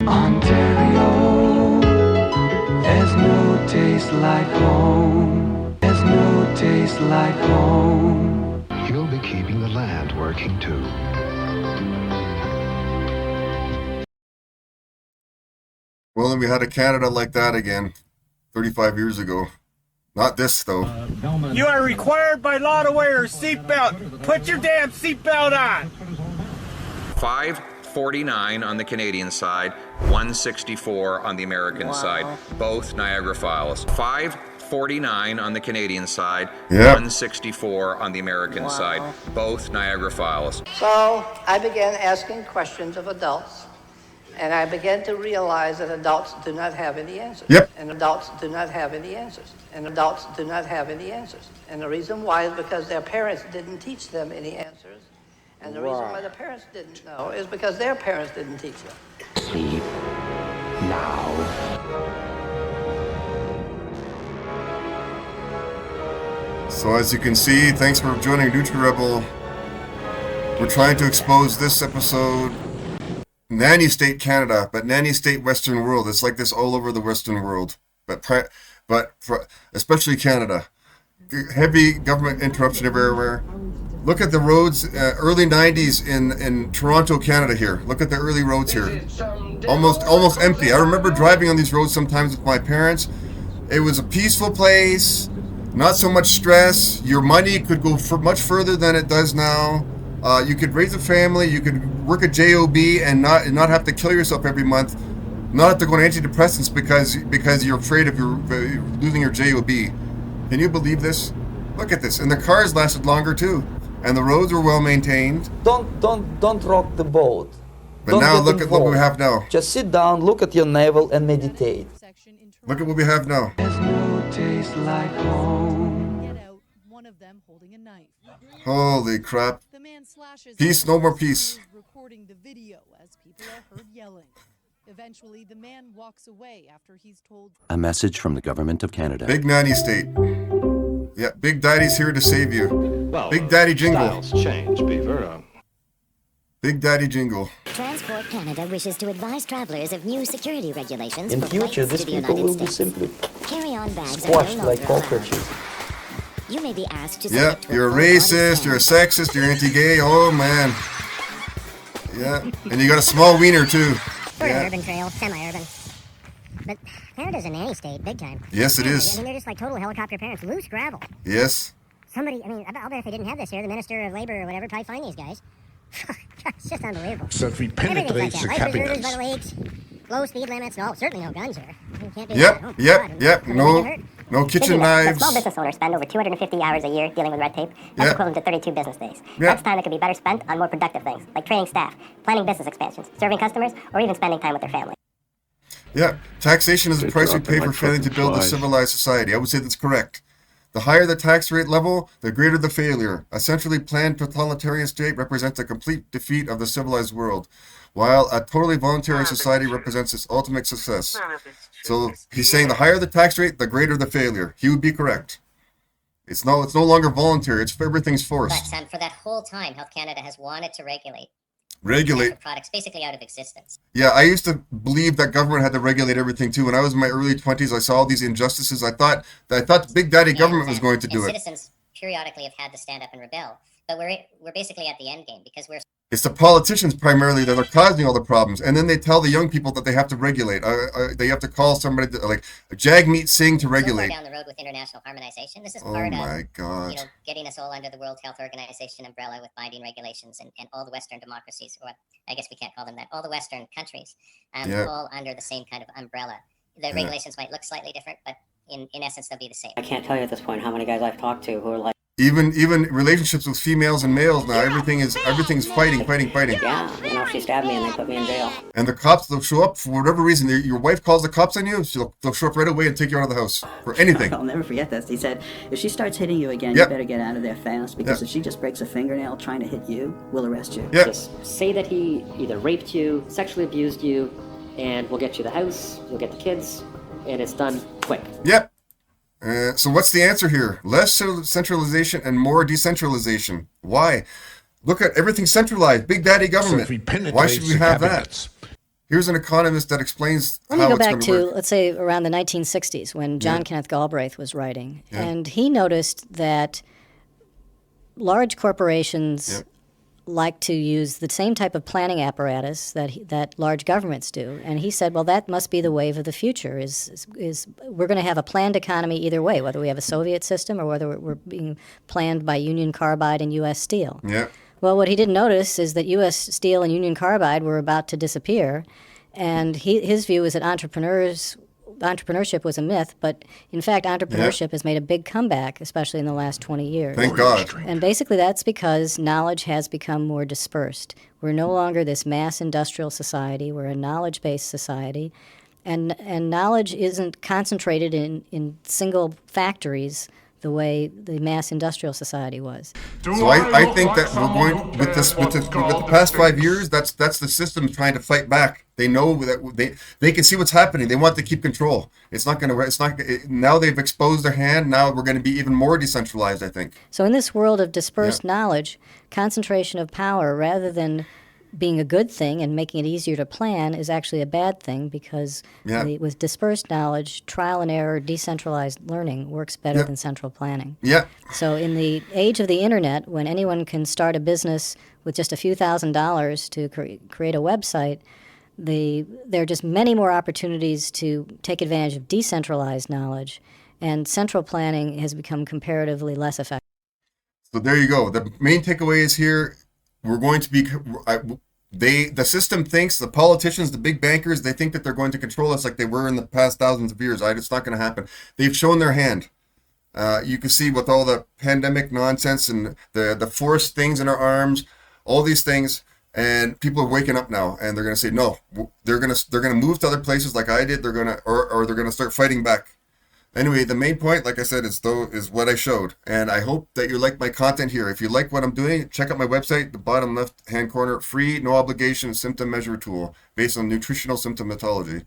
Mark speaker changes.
Speaker 1: Ontario, there's no taste like home. There's no taste like home.
Speaker 2: You'll be keeping the land working too.
Speaker 3: Well, then we had a Canada like that again, 35 years ago. Not this, though.
Speaker 4: You are required by law to wear a seatbelt. Put your damn seatbelt on.
Speaker 5: 549 on the Canadian side, 164 on the American side, both Niagara Falls. 549 on the Canadian side, 164 on the American side, both Niagara Falls.
Speaker 6: So I began asking questions of adults, and I began to realize that adults do not have any answers. And adults do not have any answers. And adults do not have any answers. And the reason why is because their parents didn't teach them any answers. And the reason why the parents didn't know is because their parents didn't teach them.
Speaker 2: Sleep now.
Speaker 3: So as you can see, thanks for joining NutriRebel. We're trying to expose this episode, nanny state Canada, but nanny state Western world. It's like this all over the Western world, but especially Canada. Heavy government interruption everywhere. Look at the roads, early 90s in Toronto, Canada here. Look at the early roads here. Almost empty. I remember driving on these roads sometimes with my parents. It was a peaceful place, not so much stress. Your money could go much further than it does now. You could raise a family, you could work a job and not have to kill yourself every month, not have to go on antidepressants because you're afraid of losing your job. Can you believe this? Look at this. And the cars lasted longer too. And the roads were well maintained.
Speaker 7: Don't rock the boat.
Speaker 3: But
Speaker 7: don't
Speaker 3: now look at what we have now.
Speaker 7: Just sit down, look at your navel and meditate.
Speaker 3: Look at what we have now.
Speaker 1: There's no taste like home.
Speaker 8: Get out, one of them holding a knife.
Speaker 3: Holy crap.
Speaker 8: The man slashes
Speaker 3: Peace, no more peace.
Speaker 8: Recording the video as people are heard yelling. Eventually, the man walks away after he's told.
Speaker 9: A message from the Government of Canada.
Speaker 3: Big nanny state. Yeah, Big Daddy's here to save you. Well, Big Daddy jingle.
Speaker 2: Styles change, Beaver.
Speaker 3: Big Daddy jingle.
Speaker 10: Transport Canada wishes to advise travelers of new security regulations
Speaker 7: In
Speaker 10: for
Speaker 7: future,
Speaker 10: flights
Speaker 7: these
Speaker 10: to the
Speaker 7: people
Speaker 10: United
Speaker 7: will be
Speaker 10: States.
Speaker 7: simply
Speaker 10: Carry-on bags
Speaker 7: squashed
Speaker 10: are no
Speaker 7: like
Speaker 10: longer allowed.
Speaker 7: cockroaches.
Speaker 10: You may be asked to
Speaker 3: Yeah,
Speaker 10: submit to
Speaker 3: you're a
Speaker 10: full-body
Speaker 3: racist,
Speaker 10: scan.
Speaker 3: you're a sexist, you're anti-gay. Oh man. Yeah, and you got a small wiener too.
Speaker 10: We're an
Speaker 3: Yeah.
Speaker 10: urban trail, semi-urban. But Canada's a nanny state, big time.
Speaker 3: Yes, it is.
Speaker 10: I mean, they're just like total helicopter parents, loose gravel.
Speaker 3: Yes.
Speaker 10: Somebody, I mean, I'll bet if they didn't have this here, the Minister of Labor or whatever would probably find these guys. It's just unbelievable.
Speaker 2: Exert
Speaker 10: penetrates
Speaker 2: the
Speaker 10: like that. Life preservers by
Speaker 2: cabinets.
Speaker 10: the lakes, low speed limits, no, certainly no guns here. You can't do
Speaker 3: Yep,
Speaker 10: that. Oh,
Speaker 3: yep,
Speaker 10: God.
Speaker 3: yep.
Speaker 10: Somebody
Speaker 3: No,
Speaker 10: get hurt.
Speaker 3: no kitchen
Speaker 10: But
Speaker 3: knives.
Speaker 10: small business owners spend over 250 hours a year dealing with red tape. That's
Speaker 3: Yeah.
Speaker 10: equivalent to 32 business days.
Speaker 3: Yeah.
Speaker 10: That's time that could be better spent on more productive things, like training staff, planning business expansions, serving customers, or even spending time with their family.
Speaker 3: Yeah, taxation is the
Speaker 2: They
Speaker 3: price we
Speaker 2: drop
Speaker 3: pay
Speaker 2: it
Speaker 3: for
Speaker 2: like
Speaker 3: failing to
Speaker 2: fucking
Speaker 3: build a
Speaker 2: flies.
Speaker 3: civilized society. I would say that's correct. The higher the tax rate level, the greater the failure. A centrally planned totalitarian state represents a complete defeat of the civilized world, while a totally voluntary society represents its ultimate success. So he's saying the higher the tax rate, the greater the failure. He would be correct. It's no longer voluntary. It's everything's forced.
Speaker 10: But for that whole time, Health Canada has wanted to regulate
Speaker 3: Regulate.
Speaker 10: products basically out of existence.
Speaker 3: Yeah, I used to believe that government had to regulate everything too. When I was in my early 20s, I saw all these injustices. I thought Big Daddy government was going to do it.
Speaker 10: Citizens periodically have had to stand up and rebel, but we're basically at the end game because we're
Speaker 3: It's the politicians primarily that are causing all the problems, and then they tell the young people that they have to regulate. They have to call somebody like Jagmeet Singh to
Speaker 10: so far
Speaker 3: regulate.
Speaker 10: down the road with international harmonization. This is
Speaker 3: Oh
Speaker 10: part
Speaker 3: my
Speaker 10: of
Speaker 3: God!
Speaker 10: getting us all under the World Health Organization umbrella with binding regulations, and all the Western democracies, or I guess we can't call them that, all the Western countries,
Speaker 3: Yeah.
Speaker 10: all under the same kind of umbrella. The regulations might look slightly different, but in essence they'll be the same.
Speaker 11: I can't tell you at this point how many guys I've talked to who are like,
Speaker 3: Even relationships with females and males now, everything's fighting.
Speaker 11: yeah, she stabbed me and they put me in jail.
Speaker 3: And the cops, they'll show up for whatever reason. Your wife calls the cops on you, they'll show up right away and take you out of the house for anything.
Speaker 12: I'll never forget this. He said, if she starts hitting you again,
Speaker 3: Yep.
Speaker 12: you better get out of there fast, because
Speaker 3: Yep.
Speaker 12: if she just breaks a fingernail trying to hit you, we'll arrest you.
Speaker 3: Yeah.
Speaker 11: Just say that he either raped you, sexually abused you, and we'll get you the house, you'll get the kids, and it's done quick.
Speaker 3: Yep. So what's the answer here? Less centralization and more decentralization. Why? Look at everything centralized. Big Daddy government. Why should we have that? Here's an economist that explains
Speaker 13: Let me
Speaker 3: how
Speaker 13: go
Speaker 3: it's
Speaker 13: back
Speaker 3: going to
Speaker 13: to,
Speaker 3: work.
Speaker 13: let's say, around the 1960s when John Kenneth Galbraith was writing.
Speaker 3: Yeah.
Speaker 13: And he noticed that large corporations like to use the same type of planning apparatus that large governments do. And he said, well, that must be the wave of the future, is we're going to have a planned economy either way, whether we have a Soviet system or whether we're being planned by Union Carbide and U.S. Steel.
Speaker 3: Yeah.
Speaker 13: Well, what he didn't notice is that U.S. Steel and Union Carbide were about to disappear, and his view is that entrepreneurship was a myth, but in fact, entrepreneurship has made a big comeback, especially in the last 20 years.
Speaker 3: Thank God.
Speaker 13: And basically that's because knowledge has become more dispersed. We're no longer this mass industrial society. We're a knowledge-based society, and knowledge isn't concentrated in single factories the way the mass industrial society was.
Speaker 3: So I think that we're going with the past 5 years. That's the system trying to fight back. They know that they can see what's happening. They want to keep control. It's not going to. It's not. Now they've exposed their hand. Now we're going to be even more decentralized, I think.
Speaker 13: So in this world of dispersed knowledge, concentration of power, rather than being a good thing and making it easier to plan, is actually a bad thing, because with dispersed knowledge, trial and error, decentralized learning works better than central planning.
Speaker 3: Yeah.
Speaker 13: So in the age of the internet, when anyone can start a business with just a few $1,000s to create a website, there are just many more opportunities to take advantage of decentralized knowledge, and central planning has become comparatively less effective.
Speaker 3: So there you go. The main takeaway is here. We're going to be, the system thinks, the politicians, the big bankers, they think that they're going to control us like they were in the past thousands of years. It's not going to happen. They've shown their hand. You can see with all the pandemic nonsense and the forced things in our arms, all these things, and people are waking up now, and they're going to say no. They're going to move to other places like I did. They're going to, or they're going to start fighting back. Anyway, the main point, like I said, is what I showed. And I hope that you like my content here. If you like what I'm doing, check out my website, the bottom left-hand corner, free, no obligation symptom measure tool based on nutritional symptomatology.